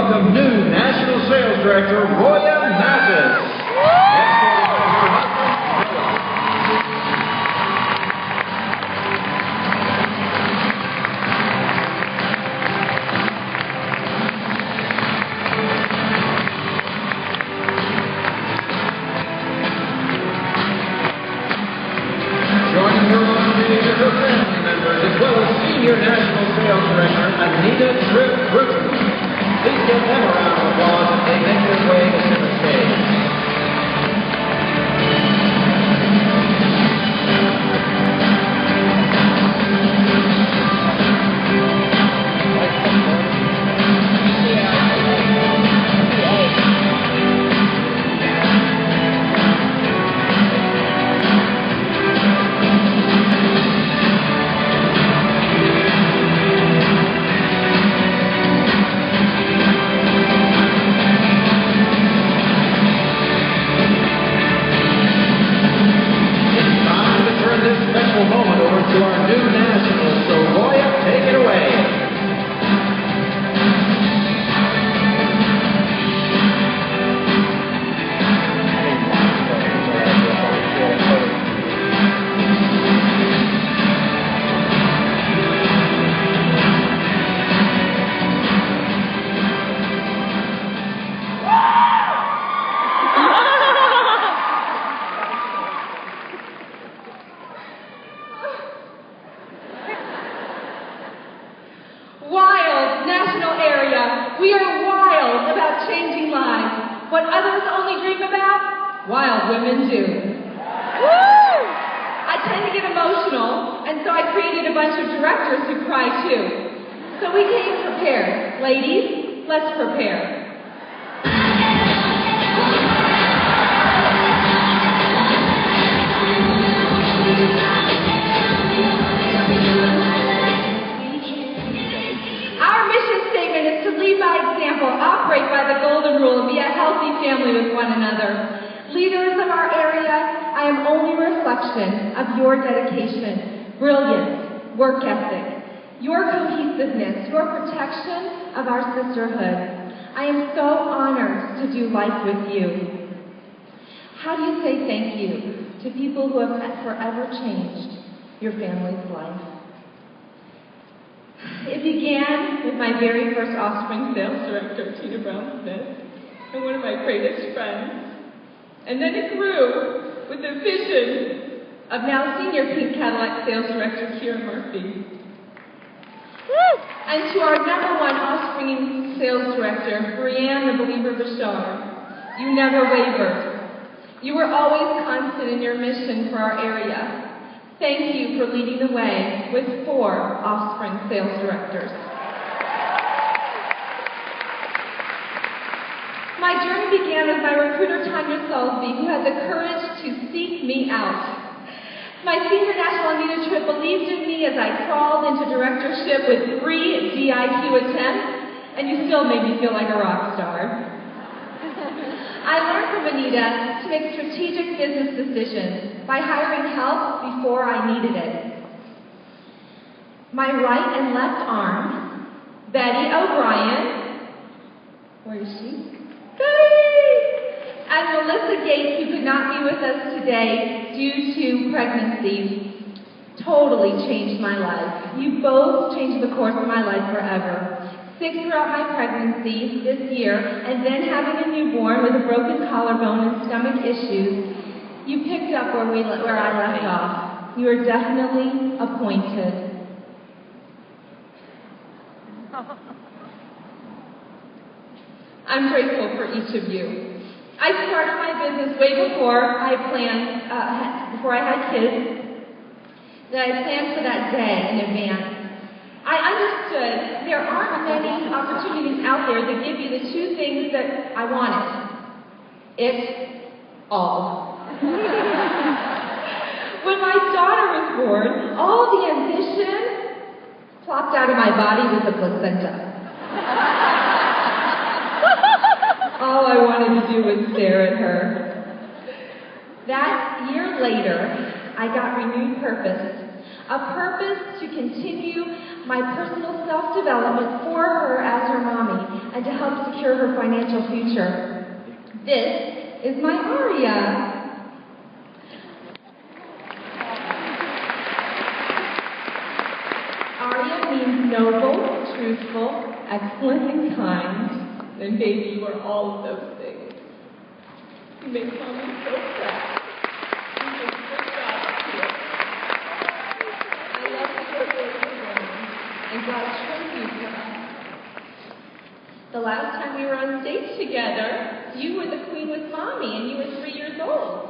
welcome new National Sales Director, Roya Mathis. Joining her on stage are her family members, as well as Senior National Sales Director, Anita Tripp Bruton. Please give them a round of applause as they make their way to center stage. Moment over to our new national. So Roya, take it away. Wild national area. We are wild about changing lives. What others only dream about, wild women do. Woo! I tend to get emotional, and so I created a bunch of directors who cry too. So we came prepared. Ladies, let's prepare. By example, operate by the golden rule, and be a healthy family with one another. Leaders of our area, I am only a reflection of your dedication, brilliance, work ethic, your cohesiveness, your protection of our sisterhood. I am so honored to do life with you. How do you say thank you to people who have forever changed your family's life? It began with my very first Offspring sales director, Tina Brown Smith, and one of my greatest friends. And then it grew with the vision of now Senior Pink Cadillac sales director, Kira Murphy. And to our #1 Offspring sales director, Brianne the Believer Bashar, you never wavered. You were always constant in your mission for our area. Thank you for leading the way with 4 Offspring sales directors. My journey began with my recruiter, Tanya Salisbury, who had the courage to seek me out. My senior national Anita Tripp believed in me as I crawled into directorship with 3 DIQ attempts, and you still made me feel like a rock star. I learned from Anita to make strategic business decisions by hiring help before I needed it. My right and left arm, Betty O'Brien, where is she? Betty! And Melissa Gates, who could not be with us today due to pregnancy, totally changed my life. You both changed the course of my life forever. Sick throughout my pregnancy this year, and then having a newborn with a broken collarbone and stomach issues, you picked up where I left off. You are definitely appointed. I'm grateful for each of you. I started my business way before I planned, before I had kids, that I planned for that day in advance. I understood there aren't many opportunities out there that give you the 2 things that I wanted. It all. When my daughter was born, all the ambition plopped out of my body with the placenta. All I wanted to do was stare at her. That year later, I got renewed purpose. A purpose to continue my personal self-development for her as her mommy, and to help secure her financial future. This is my aria. Aria means noble, truthful, excellent, and kind. And baby, you are all of those things. You make mommy so proud. You did a good job here. I love that you're very woman, and God chose you for us. The last time we were on stage together, you were the queen with mommy, and you were 3 years old.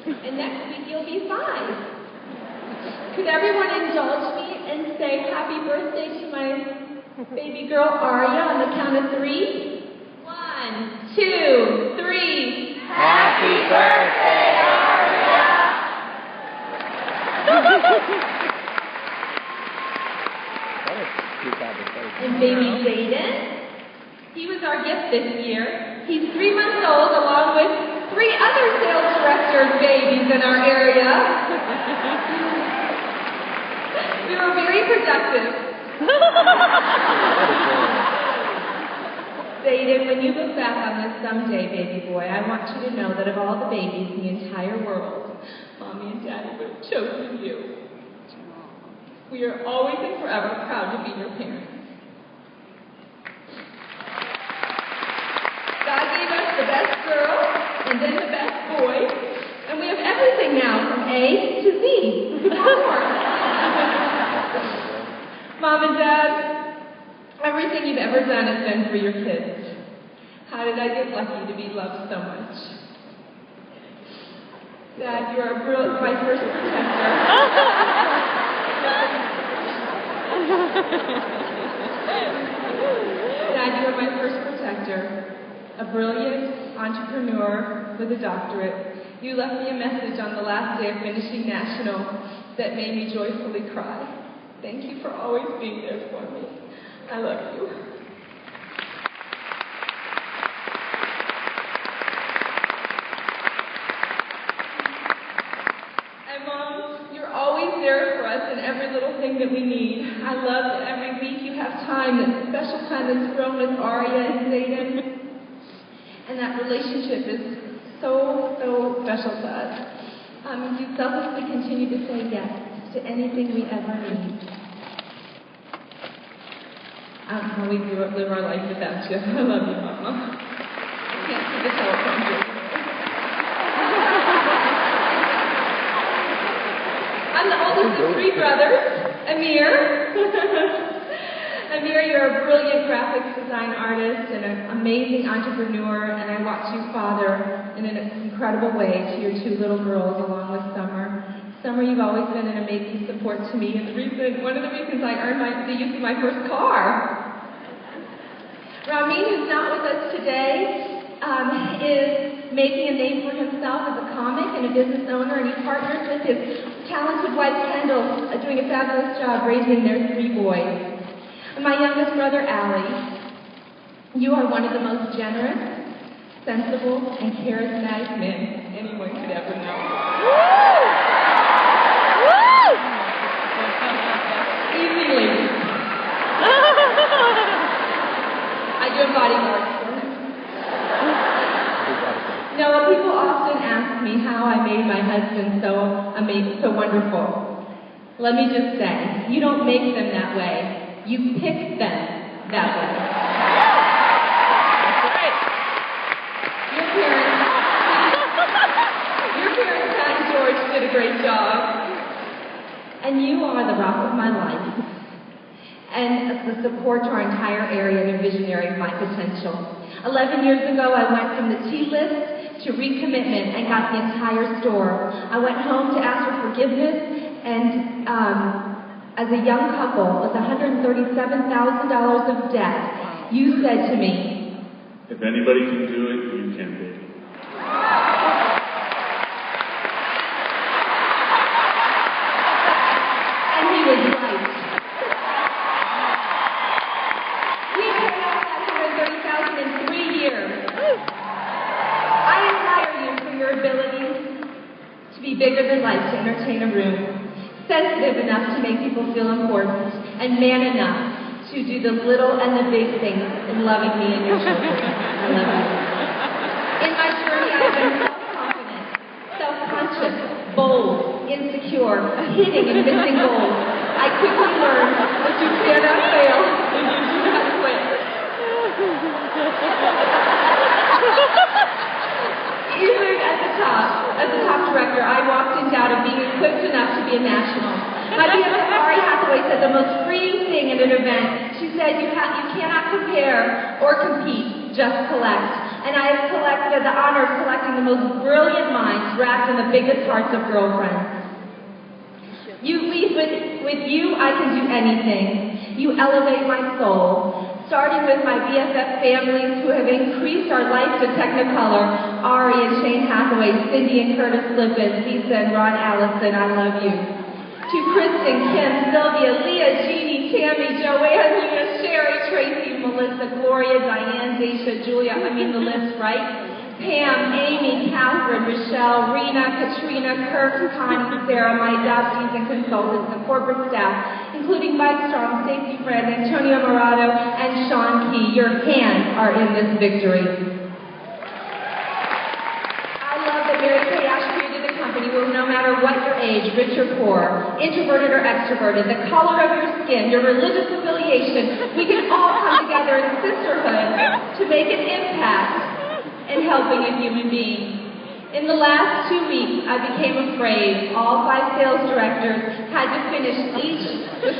And next week you'll be 5. Could everyone indulge me and say happy birthday to my baby girl Aria on the count of 3? 1, 2, 3. Happy birthday, Aria! And baby Zayden, he was our gift this year. He's 3 months old, along with 3 other sales directors' babies in our area. We were very productive. Zayden, when you look back on this someday, baby boy, I want you to know that of all the babies in the entire world, Mommy and Daddy would have chosen you. We are always and forever proud to be your parents. God gave us the best girl and then the best boy, and we have everything now from A to Z. Mom and Dad, everything you've ever done has been for your kids. How did I get lucky to be loved so much? Dad, you are my first protector. Dad, you are my first protector. A brilliant entrepreneur with a doctorate. You left me a message on the last day of finishing National that made me joyfully cry. Thank you for always being there for me. I love you. And Mom, you're always there for us in every little thing that we need. I love that every week you have time, that special time that's thrown with Aria and Zayden. And that relationship is so, so special to us. You selflessly continue to say yes to anything we ever need. I don't know how we live our life without you. I love you, Mama. I can't see the teleprompter. I'm the oldest of 3 brothers. Amir. Amir, you're a brilliant graphics design artist and an amazing entrepreneur, and I watched you father in an incredible way to your 2 little girls along with Summer. Summer, you've always been an amazing support to me, and one of the reasons I earned the use of my first car. Ramin, who's not with us today, is making a name for himself as a comic and a business owner, and he partners with his talented wife, Kendall, doing a fabulous job raising their 3 boys. And my youngest brother, Allie, you are one of the most generous, sensible, and charismatic men anyone could ever know. Woo! Woo! Easy, ladies. I do a bodyguard for him. Now, people often ask me how I made my husband so wonderful. Let me just say, you don't make them that way. You pick them that way. That's right. Your parents, Pat and George, did a great job. And you are the rock of my life. And the support to our entire area and a visionary of my potential. 11 years ago, I went from the T-list to recommitment and got the entire store. I went home to ask for forgiveness, and as a young couple with $137,000 of debt, you said to me, if anybody can do it, you can, baby. And he was right. We paid off that $130,000 in 3 years. I admire you for your ability to be bigger than life, to entertain a room, sensitive enough to make people feel important, and man enough to do the little and the big things in loving me and your children. I love you. In my journey, I have been self-confident, self-conscious, bold, insecure, hitting and missing goals. I quickly learned that you cannot fail and you do not quit. Even at the top, as the top director, I walked in doubt of being equipped enough to be a national. My BFF Ari Hathaway said the most freeing thing at an event. She said you cannot compare or compete, just collect. And I have had the honor of collecting the most brilliant minds wrapped in the biggest hearts of girlfriends. With you, I can do anything. You elevate my soul. Starting with my BFF families who have increased our life to Technicolor, Ari and Shane Hathaway, Cindy and Curtis Lippin, Lisa and Ron Allison, I love you. To Kristen, Kim, Sylvia, Leah, Jeannie, Tammy, Joanne, Luna, Sherry, Tracy, Melissa, Gloria, Diane, Daisha, Julia, I mean the list, right? Pam, Amy, Catherine, Michelle, Rena, Katrina, Kirk, Connie, Sarah, my adoptees and consultants and corporate staff, including Mike Strong, Safety Friend, Antonio Morado, and Sean Key. Your hands are in this victory. I love that Mary Kay Ash created a company where no matter what your age, rich or poor, introverted or extroverted, the color of your skin, your religious affiliation, we can all come together in sisterhood to make an impact in helping a human being. In the last 2 weeks, I became afraid all 5 sales directors had to finish each with